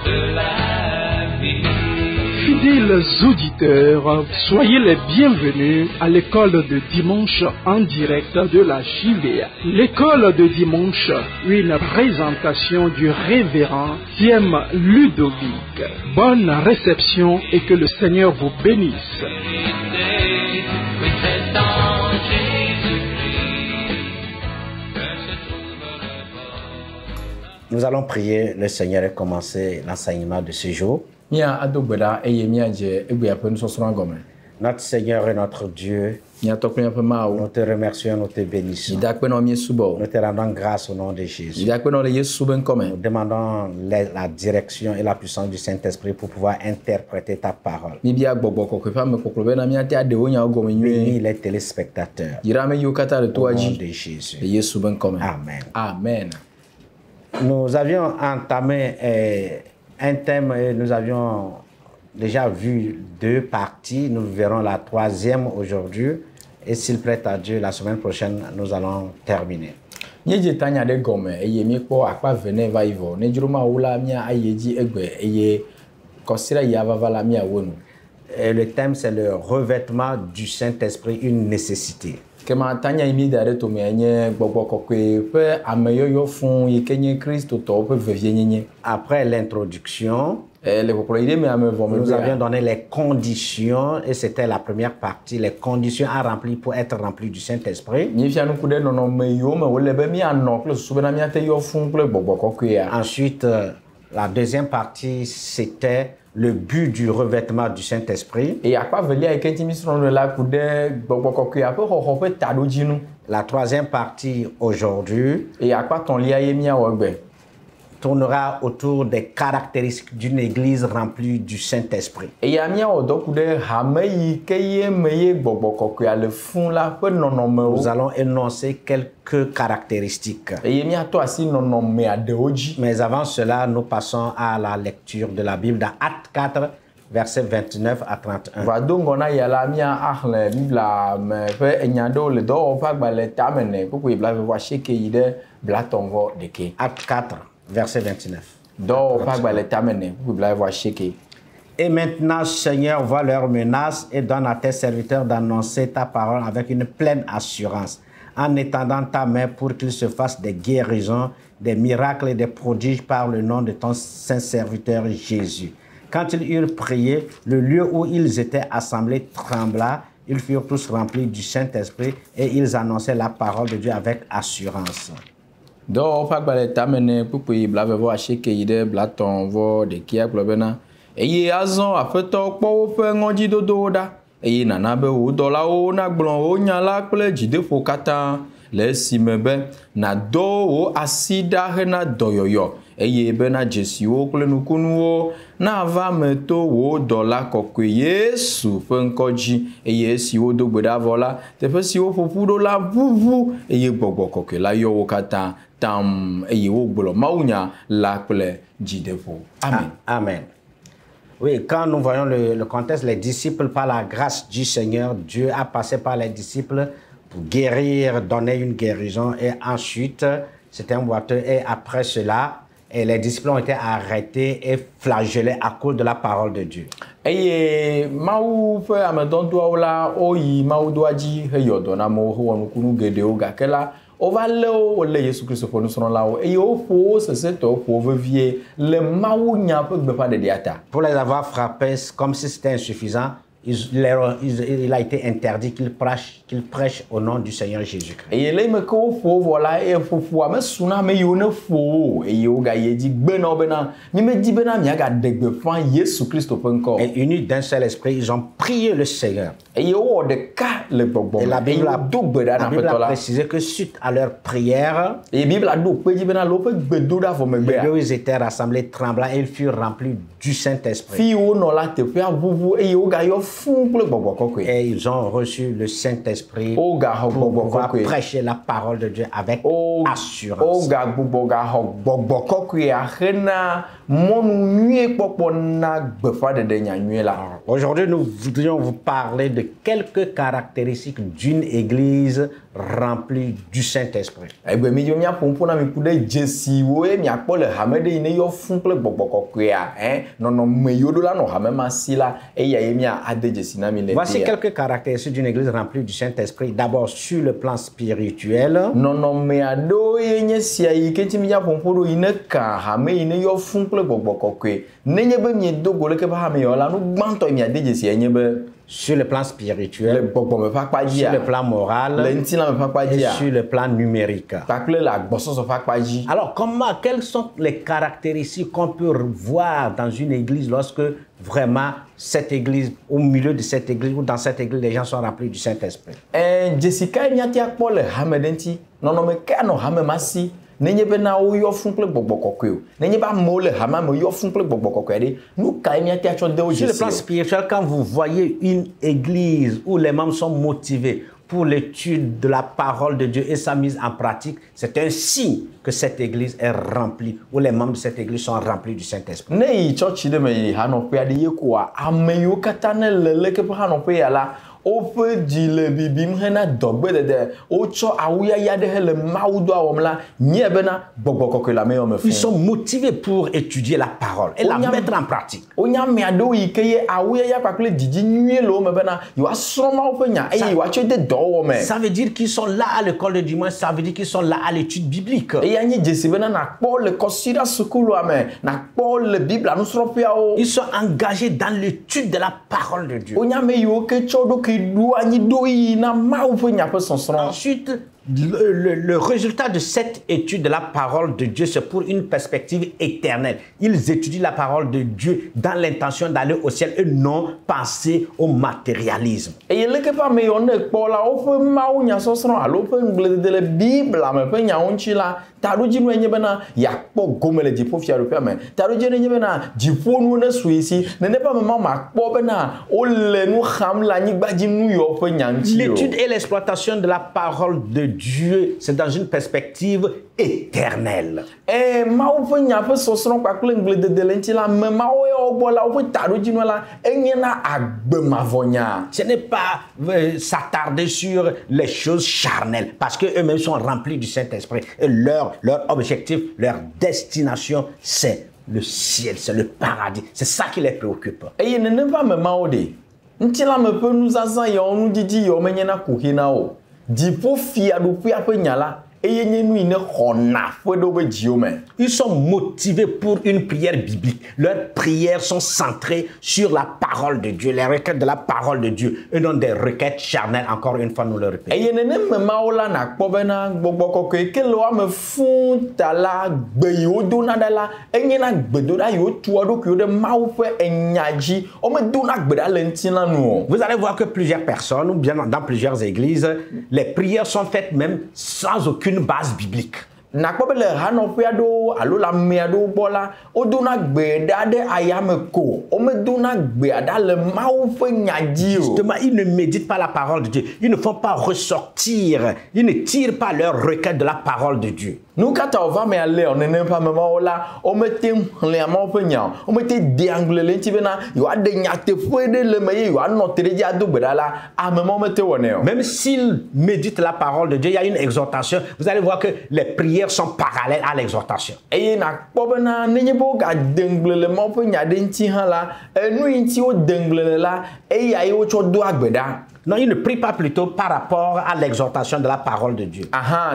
de la vie. Fidèles auditeurs, soyez les bienvenus à l'école de dimanche en direct de la JVA. L'école de dimanche, une présentation du révérend Thiem Ludovic. Bonne réception et que le Seigneur vous bénisse. Nous allons prier le Seigneur et commencer l'enseignement de ce jour. Notre Seigneur et notre Dieu, nous te remercions, nous te bénissons. Nous te rendons grâce au nom de Jésus. Nous demandons la direction et la puissance du Saint-Esprit pour pouvoir interpréter ta parole. Bénis les téléspectateurs. Au nom de Jésus. Amen. Amen. Nous avions entamé un thème et nous avions déjà vu 2 parties. Nous verrons la 3e aujourd'hui. Et s'il plaît à Dieu, la semaine prochaine, nous allons terminer. Le thème, c'est le revêtement du Saint-Esprit, une nécessité. Après l'introduction, nous avions donné les conditions, et c'était la première partie, les conditions à remplir pour être rempli du Saint-Esprit. Ensuite, la deuxième partie, c'était le but du revêtement du Saint-Esprit. La 3e partie aujourd'hui tournera autour des caractéristiques d'une église remplie du Saint-Esprit. Nous allons énoncer quelques caractéristiques. Mais avant cela, nous passons à la lecture de la Bible dans Actes 4, versets 29 à 31. Actes 4. Verset 29. Et maintenant, Seigneur, vois leurs menaces et donne à tes serviteurs d'annoncer ta parole avec une pleine assurance, en étendant ta main pour qu'il se fasse des guérisons, des miracles et des prodiges par le nom de ton saint serviteur Jésus. Quand ils eurent prié, le lieu où ils étaient assemblés trembla. Ils furent tous remplis du Saint-Esprit et ils annonçaient la parole de Dieu avec assurance. Amen. Amen. Oui, quand nous voyons le contexte, les disciples, par la grâce du Seigneur, Dieu a passé par les disciples pour guérir, donner une guérison, et ensuite, c'était un boiteux, et après cela, et les disciples ont été arrêtés et flagellés à cause de la parole de Dieu. Pour les avoir frappés, comme si c'était insuffisant, il a été interdit qu'ils prêchent au nom du Seigneur Jésus-Christ. Et unis d'un seul esprit, ils ont prié le Seigneur. Et la Bible a précisé que suite à leur prière, les lieux où ils étaient rassemblés tremblants et ils furent remplis du Saint-Esprit. fún kple gbɔgbɔ kɔkɔe. Et ils ont reçu le Saint-Esprit Wogaxɔ pour gbɔgbɔ pouvoir kɔkɔe. prêcher la parole de Dieu avec assurance. Wogagbugbɔ gaxɔ gbɔgbɔ kɔkɔea hena mɔnu nyuie kpɔkpɔ na gbeƒãɖeɖe nyanyuie la. Aujourd'hui, nous voudrions vous parler de quelques caractéristiques d'une église remplie du Saint-Esprit. Egbe mi dzo míaƒo ƒo na mi ku ɖe dzesiwo ye miakpɔ le hame ɖe yi ne yɔ fún kple gbɔgbɔ kɔkɔea, nɔnɔme yiwo ɖo la nɔ hame ma si la, eya ye mia ade dzesi na mi le Voici dea. quelques caractéristiques d'une église remplie du Saint-Esprit. D'abord, sur le plan spirituel, Nɔnɔme aɖewo ye nye sia yi ke ŋuti mi ƒo ƒo ɖo yi ne ka hame yi ne yɔ fún kple gbɔgbɔ kɔkɔe. Nenye be miedo go leke ƒe hame yɔ la, nu gbãtɔ yi miade dzesia nye be sur le plan le spirituel, gbɔgbɔme ƒe akpa sur dzia, le plan le moral ŋutilãme ƒe akpa et dzia, sur le plan numérique. kpakple le agbɔsɔsɔ ƒe akpa dzi. Alors, quelles sont les caractéristiques qu'on peut voir dans une église lorsque vraiment cette église, au milieu de cette église ou dans cette église, les gens sont remplis du Saint-Esprit? Dzesi ka ye míate akpɔ le hame ɖe ŋuti, nɔnɔme ka nɔ hame ma si, nenye bena woyɔ fún kple gbɔgbɔ kɔkɔe o, nenye be amewo le hame me yɔ fún kple gbɔgbɔ kɔkɔe ɖe, nu ka ye míate atsɔ de wo Sur le plan dzesi? spirituel, quand vous voyez une église où les membres sont motivés pour l'étude de la parole de Dieu et sa mise en pratique, c'est un signe que cette église est remplie, où les membres de cette église sont remplis du Saint-Esprit. Ne yi tsɔtsi ɖe me yi hanɔƒe aɖe ye koa, ame yiwo katã ne le leke ƒe hanɔƒe ya la, woƒe dzi le bibim hena dɔgbedede, wotsɔ awuyaya ɖe hele Mawu dɔa wɔm la, nye bena gbɔgbɔ kɔkɔe le ame yawo me Ils fũu. sont motivés pour étudier la parole et la mettre en pratique. Wonye ame aɖewo yi ke ye awuyaya kpakple didi nyuie le wo me bena yewoasrɔ̃ Mawu ƒe nya eye yewoatsɔe de dɔwɔwɔ me. Ça veut dire qu'ils sont là à l'école de dimanche, ça veut dire qu'ils sont là à l'étude biblique. Eya nye dzesi bena nakpɔ le kɔsiɖa sukulua me, nakpɔ le Biblia nusrɔ̃ƒeawo. Ils sont engagés dans l'étude de la parole de Dieu. Wonye ame yiwo ke tsɔ ɖokui ɖo anyi ɖo yi na Mawu ƒe nya ƒe sɔsrɔ̃. Ensuite, le résultat de cette étude de la parole de Dieu, c'est pour une perspective éternelle. Ils étudient la parole de Dieu dans l'intention d'aller au ciel et non penser au matérialisme. Eye leke ƒe ame yiwo ne kpɔ la, woƒe Mawu nya sɔsrɔ̃ alo woƒe ŋugbledede le Biblia me ƒe nyawo ŋuti la, taɖodzinu nye bena yeakpɔ gome le dziƒofiaɖoƒea me. Taɖodzinu nye bena dziƒonuwo ne su yi si, nene ƒe ame ma makpɔ bena wole nu xam le anyigbadzinu yiwo ƒe nya ŋuti o. L'étude et l'exploitation de la parole de Dieu, c'est dans une perspective éternelle. Mawu ƒe nya ƒe sɔsrɔ̃ kpakple ŋugbledede le ŋuti la, ame mawo ya wo gbɔ la, woƒe taɖodzinu la, enye na agbemavɔnya. Ce n'est pas s'attarder sur les choses charnelles, parce qu'eux-mêmes sont remplis du Saint-Esprit. Et leur objectif, leur destination, c'est le ciel, c'est le paradis. C'est ça qui les préoccupe. Eye nene ƒe ame mawo ɖe, ŋutilãme ƒe nuzazã yawo nudidi yawo menye na kuxe na wo. Dziƒofiaɖoƒea ƒe nya la, eye nye nu yi ne xɔna ƒe ɖe woƒe dziwo me. Ils sont motivés pour une prière biblique. Leurs prières sont centrées sur la parole de Dieu, les requêtes de la parole de Dieu, et non des requêtes charnelles, encore une fois, nous le répétons. Eye neneme mawo la nakpɔ bena gbɔgbɔ kɔkɔe ke le woame fũu ta la, gbe yiwo dona ɖa la, enye na gbedoɖa yiwo tua ɖokuiwo ɖe Mawu ƒe enya dzi. Womedona gbe ɖa le ŋutilã nu o. Vous allez voir que plusieurs personnes, ou bien dans plusieurs églises, les prières sont faites même sans aucune base biblique. Nakpɔ be le hanɔƒe aɖewo alo le ame aɖewo gbɔ la, wodona gbe ɖa ɖe ayame ko. Womedona gbea ɖa le Mawu ƒe nya dzi o. Justement, ils ne méditent pas la parole de Dieu. Ils ne font pas ressortir, ils ne tirent pas leurs requêtes de la parole de Dieu. Nu ka ta wòva me ale o nene ƒe ame mawo la, womete xlẽa Mawu ƒe nya o. Womete de angle le ŋuti bena yewoaɖe nyateƒe ɖe le me ye yewoanɔ te ɖe dzi ado gbe ɖa la, ame mawo mete wɔnɛ o. Même s'ils méditent la parole de Dieu, il y a une exhortation. Vous allez voir que les prières sont parallèles à l'exhortation. Eye nakpɔ bena nenye be wogade ŋgble le Mawu ƒe nya ɖe ŋuti hã la, enu yi ŋuti wode ŋgble le la, eya ye wotsɔ doa gbe ɖa. Non, ils ne prient pas plutôt par rapport à l'exhortation de la parole de Dieu.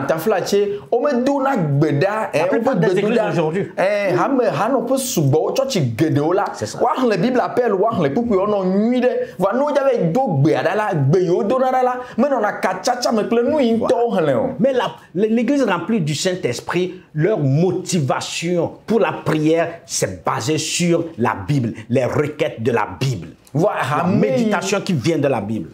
Taflatse, womedona gbe ɖa, La plupart des églises aujourd'hui. Hame hanɔƒe sugbɔ, tsɔtsi geɖewo la, C'est ça. woaxlẽ Biblia ƒe alo woaxlẽ kpukpui wonɔ nyui ɖe, vɔa ne wodza do gbea ɖa la, gbe yiwo dona ɖa la, menɔna katsatsa me kple nu yi ŋutɔwo xlẽ o. Mais l'église remplie du Saint-Esprit, leur motivation pour la prière, c'est basé sur la Bible, les requêtes de la Bible. La méditation qui vient de la Bible.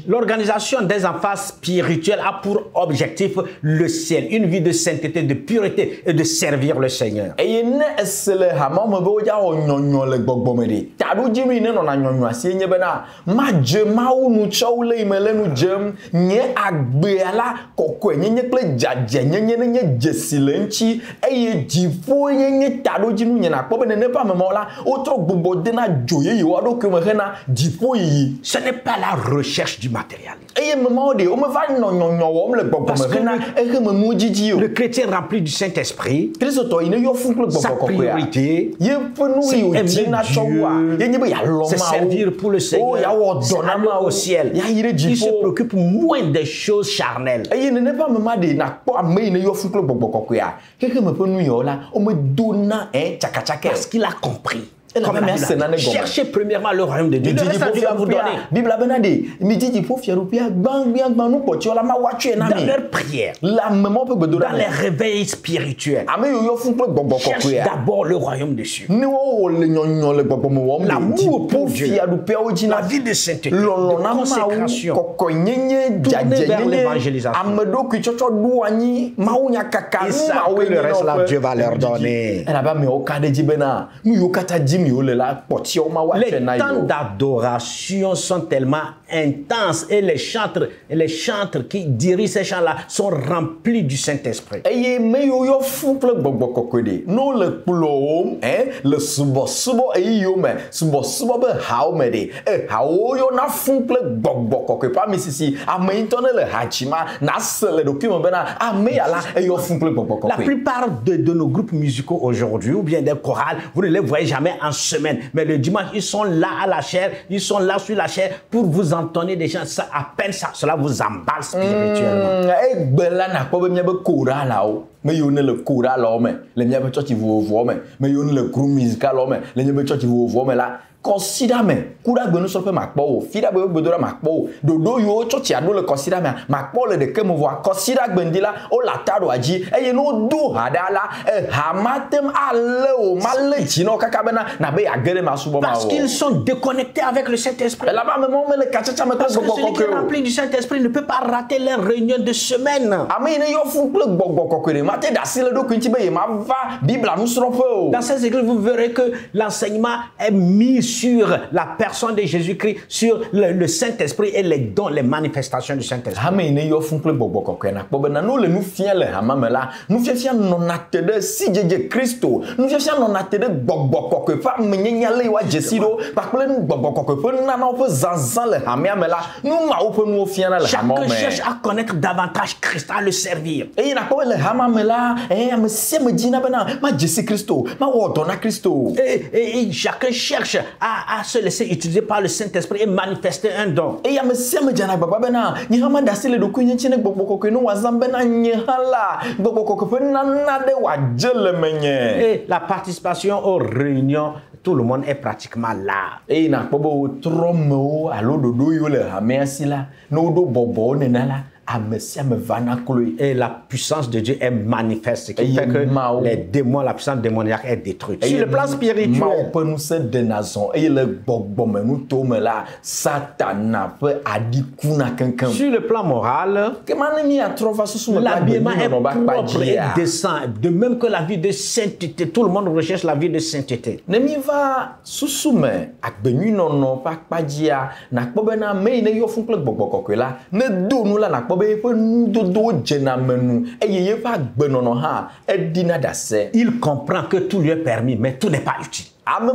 L'organisation des enfants spirituels a pour objectif le ciel, une vie de sainteté, de pureté et de servir le Seigneur. Ce n'est pas la recherche du matériel. Parce que le chrétien rempli du Saint-Esprit, sa priorité, c'est aimer Dieu, c'est servir pour le Seigneur, c'est aller au ciel. Il se préoccupe moins des choses charnelles. Parce qu'il a compris. Cherchez premièrement le royaume de Dieu. Le reste, Dieu va vous donner. Dans leur prière, dans les réveils spirituels, cherche d'abord le royaume des cieux. L'amour pour Dieu, la vie de sainteté, de consécration, tournée vers l'évangélisation. Ils savent que le reste là, Dieu va leur donner. Les temps d'adoration sont tellement intenses et les chantres qui dirigent ces chants-là sont remplis du Saint-Esprit. La plupart de nos groupes musicaux aujourd'hui, ou bien des chorales, vous ne les voyez jamais en semaine. Mais le dimanche, ils sont là à la chair, ils sont là sur la chair pour vous entonner des chants. Ça, à peine ça, cela vous emballe spirituellement. Mais il y a le choral, les miens de church, mais il y a le groupe musical, les miens de church, là. Consider me, kura gbenu so pe makpo, fida be gbedora makpo, dodo yo church ya no le consider me, makpo le de ke mo voa, consider gbendila o la taro aji, eye no do hadala, hamatem ale o male jino kakabena na be ya gere masubo ma. Parce qu'ils sont déconnectés avec le Saint-Esprit. Là-bas même on met le kachacha me parce que celui qui est rempli du Saint-Esprit ne peut pas rater les réunions de semaine. Ami ne yo fun ple gbogbo mate da si le do kunti be ma va Bible nous serons peu. Dans ces églises vous verrez que l'enseignement est mis sur la personne de Jésus-Christ, sur le Saint-Esprit et les dons, les manifestations du Saint-Esprit. Nous faisons non de si Jésus Christ, nous faisons non de boboko que pas menyale wa Jesido, parce que nous boboko que na na peut zanzan le hamia mela, nous ma open nous fiana le hamon. Chacun cherche à connaître davantage Christ, à le servir. Et na pas le hamamela, me se me dina bena, ma Jésus Christ, ma wodona Christ. Et chacun cherche à se laisser utiliser par le Saint-Esprit et manifester un don. Et ya me sema jana baba bena ni hama dasile do kunye chine gbogbo ko no wazam bena nyihala gbogbo ko na na de wa jele menye. Et la participation aux réunions, tout le monde est pratiquement là. Et na bobo tromo alo dodo yo le hamesi la no do bobo nenala. Et la puissance de Dieu est manifeste, ce qui fait que les démons, la puissance démoniaque est détruite. Sur le plan spirituel, sur le plan moral, l'habillement est propre et décent. De même que la vie de sainteté, tout le monde recherche la vie de sainteté. Il comprend que tout lui est permis, mais tout n'est pas utile. Il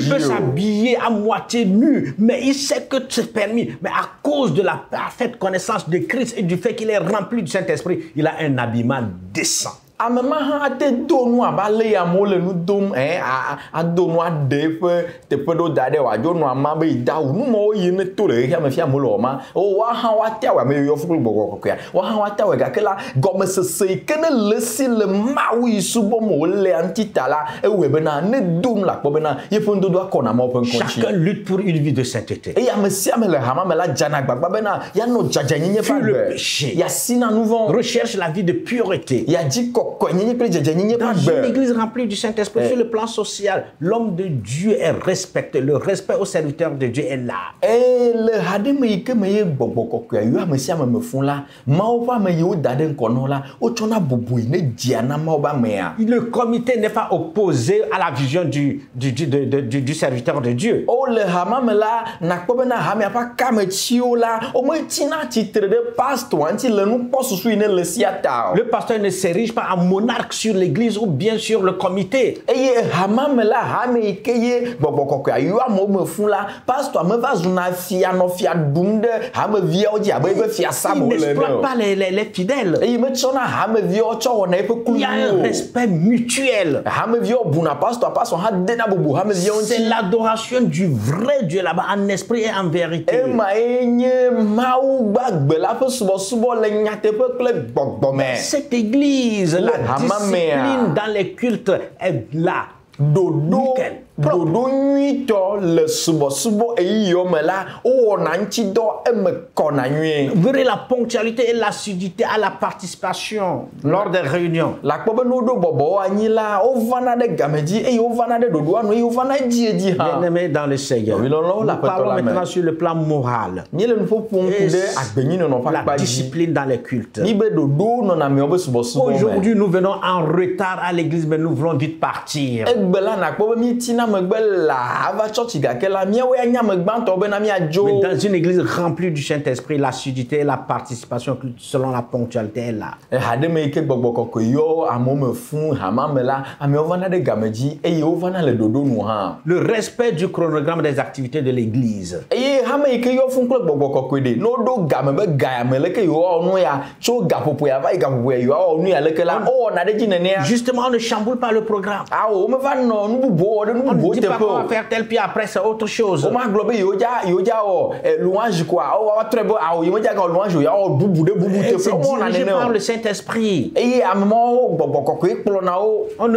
peut s'habiller à moitié nu, mais il sait que c'est permis. Mais à cause de la parfaite connaissance de Christ et du fait qu'il est rempli du Saint-Esprit, il a un habillement décent. Amema ha ate do nu abale ya mo le nu dom a do nu ade fe te pe do da de wa jo nu ama be da nu mo yi ne to le ya me fia mo lo ma o wa ha wa ta wa me yo fu gbogbo kokya wa ha wa ta wa ga kela go me se ke ne le si le ma wi su bo mo le antitala e we be na ne dom la ko be na ye fu ndo do akona ma open konchi chacun lutte pour une vie de sainteté. e ya me si ame le ha ma me la jana gbagba be na ya no jaja nyenye pa le be péché. ya sina nous vont Recherche la vie de pureté. ya di kokko nyenye pe jaja nyenye pa Dans une be église remplie du Saint-Esprit, sur le plan social, l'homme de Dieu est respecté. Le respect au serviteur de Dieu est là. le hade me yike me ye gbogbo kokko ya me si ame me fun la ma o pa me ye o dade nkono la o chona bobo ne dia na ma o ba me a Le comité n'est pas opposé à la vision du serviteur de Dieu. o le hama me la na kpo be na ha me pa ka me chi o la o me tina titre de pastor anti le nu posusu ne le siata Le pasteur ne s'érige pas en monarque sur l'église ou bien sur le comité. eye hama me la ha me yike ye gbogbo kokko ya yo amo me fun la pastor me va zuna fia no fia dum de ha me via o dia be fia Il samo le n'exploite no pas les fidèles. eye me chona ha me via o cho na e pe Il y a un kulu respect mutuel. ha me via o buna pastor ha de na bobo ha me via on C'est l'adoration du vrai Dieu là-bas, en esprit et en vérité. ma enye mau gbagbe la fe subo le nyate pe kle gbogbo me Cette église, la discipline dans les cultes est là. dodo Nickel. dodo nyito le subo eyo me la o na nchi do e me kona nyi Vous verrez la ponctualité et l'assiduité à la participation lors des réunions. la kpo be no do bobo anyi la o vana de gameji e o vana de dodo anu e o vana ji ha Bien-aimés dans le Seigneur, Oui, non, non, nous la parlons pétole, maintenant mais- sur le plan moral. ni le nfo pon Et de agbenyi no fa la pa ji discipline dans les cultes. ni be dodo no na me obe subo Aujourd'hui, nous venons en retard à l'église, mais nous voulons vite partir. egbela na kpo be mi tina megbe la ava church ga ke la mi we anya megbanto be na mi ajo Mais dans une église remplie du Saint-Esprit, l'assiduité et la participation selon la ponctualité est là. hade me ike gbogbo kokko yo amo me fun hama me la ame ovana de gameji e yo ovana le dodo nu ha Le respect du chronogramme des activités de l'église. e hama ike yo fun kle gbogbo kokko de no do game be ga me le ke yo onu ya cho ga popo ya va ga popo yo onu ya le ke la o na de jinene ya Justement, on ne chamboule pas le programme. ah o me va no nu bubo de nu On ne bubo dit te pas qu'on va po faire tel, puis après c'est autre chose. o ma globe yo ja o louange quoi o wa très beau ah o yo ja ga louange yo o bubu de bubu te C'est po o na dirigé ne par no le Saint-Esprit. e ammo gbogbo kokko ikplo na o On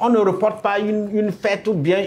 ne reporte pas une fête ou bien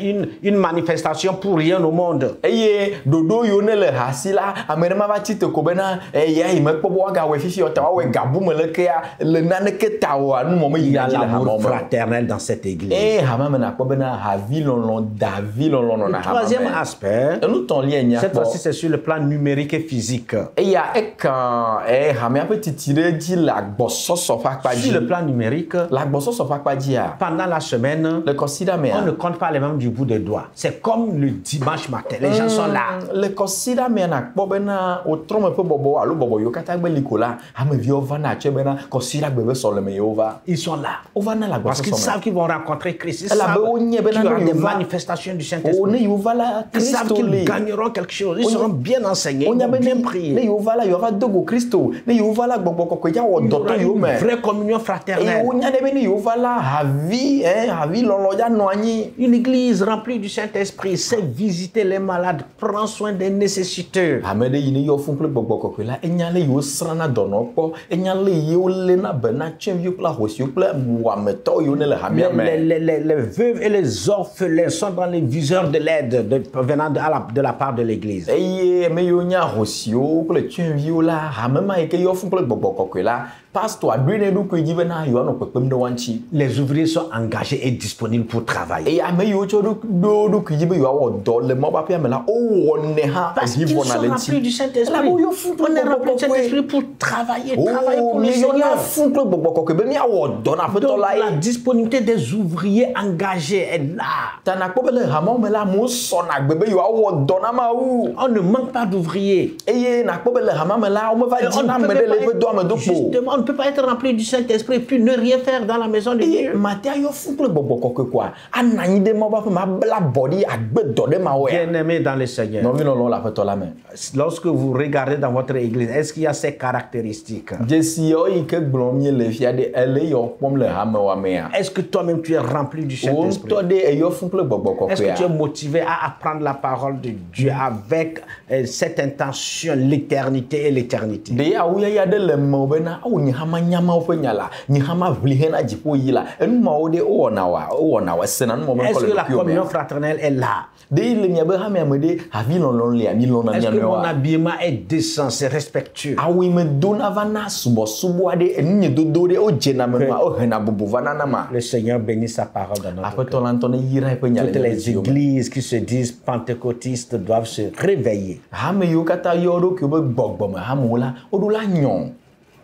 une manifestation pour rien au monde. eye dodo yo ne le hasila amenema va tite ko bena ya ime kpobo ga we fifi o ta we gabu me le ke ya le nane ke ta o anu mo me Il y a yi la l'amour ha fraternel dans cette église. hama me na ko bena ha vilon David lon na ha Troisième aspect, nous ton lien nya cette fois-ci c'est sur le plan numérique et physique. ya ekan hama pe titire di la gbososo fa pa Sur ji le plan numérique, la gbososo fa pa ji a pendant la semaine, le consider me on ne compte pas les membres du bout des doigts. C'est comme le dimanche matin, les gens sont là. le consider me na kpo bena o trome pe bobo alo bobo yo kata gbe likola ame vi ova na che bena consider gbe be so le me yo va Ils sont là. ova na la Parce qu'ils gbososo savent qu'ils vont rencontrer Christ. Ils La savent be onye qu'il bena y aura no des yo va manifestations du o Saint-Esprit. ne yo va la Ils savent Christo qu'ils le gagneront quelque chose. Ils seront bien enseignés. Ils onya vont be bien ne prier. yo va la yo va dogo Christo ne yo va la gbogbo kokko ja wo Il y doto aura yo une me vraie communion e fraternelle. onya de be ne yo va la havi lolo ja no anyi Une église remplie du Saint-Esprit sait visiter les malades, prend soin des nécessiteux. ame de yini yo fun ple gbogbo kokko la enya le yo srana dono kpo enya le yo le na be na chen yo pla hosio ple muameto yo ne le hamia me Les veuves et les orphelins sont dans les viseurs de l'aide venant de la part de l'église. eye me yo nya hosio ple chen yo la hame ma ke yo fun ple gbogbo kokko la pastor adwene du ko jibe na yo no pepem de wanchi Les ouvriers sont engagés et disponibles pour travailler. e ame yo cho do ko jibe yo awo do le mo ba pia me la o wonne ha Parce qu'ils sont remplis du Saint-Esprit. On est remplis du Saint-Esprit pour travailler pour le yo Seigneur. na fun ple gbogbo kokko be mi awo do na pe to Donc, la la disponibilité des ouvriers engagés est là. tana kpo bele hamo me la mo so na gbe be yo awo do na ma u On ne manque pas d'ouvriers. eye na kpo bele hama me la o me va Et di na me de le be do me do po justement, on ne peut pas être rempli du Saint-Esprit puis ne rien faire dans la maison de eye Dieu. matia yo fun ple gbogbo kokko kwa ananyi de mo ba fe ma bla body agbe do de ma we Bien-aimés dans le Seigneur, non vi no gblɔm le aƒetɔ la me. Lorsque vous regardez dans votre église, est-ce qu'il y a ces caractéristiques? Dzesiwo yi ke gblɔm míele fia ɖe ele yɔ kpɔm le hamewɔa mea. Est-ce que toi-même tu es rempli du Saint-Esprit? Wotɔ ɖe eyɔ fún kple gbɔgbɔ Est-ce que tu es kɔkɔea. motivé à apprendre la parole de Dieu avec cette intention, l'éternité et l'éternité? Ɖe awuyaya ɖe le mewò bena awo nye hama nyamawo ƒe nya la, nye hama ʋli hena dziƒo yi la, enumawo ɖe wowɔna wa, esena numɔ me Est-ce kɔ que le la ɖokuiwò communion mea. fraternelle est là? Ɖe le miabe hamea me ɖe havi lɔlɔ lia mi lɔna Est-ce mia que mon nɔewoa. habillement est décent, c'est respectueux? Awu yi me dona va na subɔsubɔ aɖe enunye dodo ɖe wo dzena me ma wo hena bubu va nana ma. Le Seigneur bénisse sa parole dans notre Aƒetɔ cœur. la ŋutɔ ne yira eƒe nya le Toutes mia les dziwo me. églises qui se disent pentecôtistes doivent se réveiller. Hame yiwo katã yɔ ɖokuiwo be gbɔgbɔme hamewo la woɖo la nyɔ.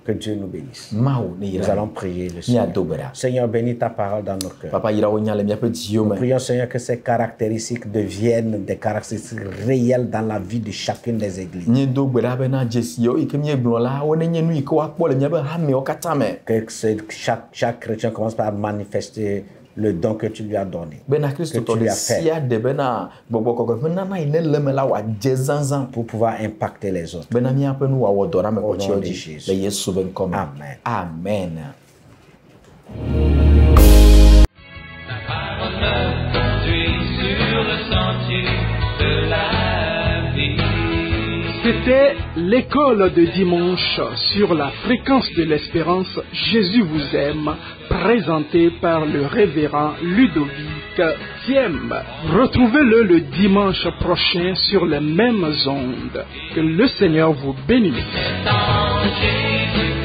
Que Dieu nous bénisse. Mawu ne Nous yira. allons prier le Seigneur. Míado gbe ɖa. Seigneur, bénis ta parole dans nos cœurs. Papa yira wo nya le míaƒe dziwo me. Prions, Seigneur, que ces caractéristiques deviennent des caractéristiques réelles dans la vie de chacune des églises. Míedo gbe ɖa bena dzesiwo yi ke míegblɔ la wo nenye nu yi ke woakpɔ le míaƒe hamewo katã me. Que chaque chrétien commence par manifester le don que tu lui as donné. Bena Que Kristo tu tɔ lui ɖe as fait sia ɖe bena gbɔgbɔ kɔkɔe ƒe nana yi ne le me la wòadze zãzã. pour pouvoir impacter les autres. Bena míaƒe nu wòawɔ dɔ ɖa me Au nom kɔtsiwo de dzi Jésus. le Yesu be ŋkɔ me. Amen. Amen. Ta parole me conduit sur le sentier de la vie. C'était l'école de dimanche sur la fréquence de l'espérance Jésus vous aime, présentée par le révérend Ludovic Thiem. Retrouvez-le le dimanche prochain sur les mêmes ondes. Que le Seigneur vous bénisse. Dans Jésus